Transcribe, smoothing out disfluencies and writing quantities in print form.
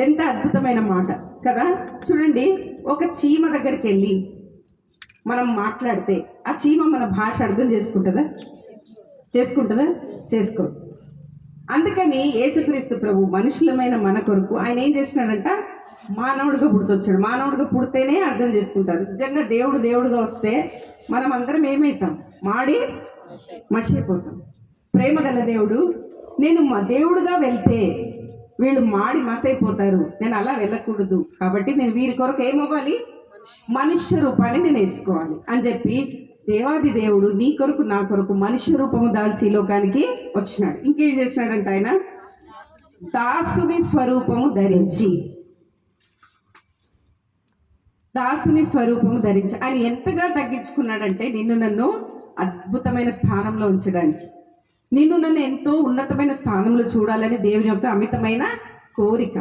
ఎంత అద్భుతమైన మాట కదా. చూడండి, ఒక చీమ దగ్గరికి వెళ్ళి మనం మాట్లాడితే ఆ చీమ మన భాష అర్థం చేసుకుంటుందా? చేసుకో. అందుకని యేసుక్రీస్తు ప్రభు మనుషులమైన మన కొరకు ఆయన ఏం చేస్తున్నాడంట? మానవుడిగా పుడుతొచ్చాడు. మానవుడిగా పుడితేనే అర్థం చేసుకుంటారు. నిజంగా దేవుడుగా వస్తే మనం అందరం ఏమవుతాం? మాడి మర్చిపోతాం. ప్రేమ గల దేవుడు, నేను మా దేవుడుగా వెళ్తే వీళ్ళు మాడి మసైపోతారు, నేను అలా వెళ్ళకూడదు, కాబట్టి నేను వీరి కొరకు ఏమవ్వాలి? మనుష్య రూపాన్ని నేను వేసుకోవాలి అని చెప్పి దేవాది దేవుడు నీ కొరకు నా కొరకు మనుష్య రూపము దాల్చి లోకానికి వచ్చినాడు. ఇంకేం చేసినాడంటే ఆయన దాసుని స్వరూపము ధరించి ఆయన ఎంతగా తగ్గించుకున్నాడంటే నిన్ను నన్ను అద్భుతమైన స్థానంలో ఉంచడానికి, నిన్ను నన్ను ఎంతో ఉన్నతమైన స్థానంలో చూడాలని దేవుని యొక్క అమితమైన కోరిక.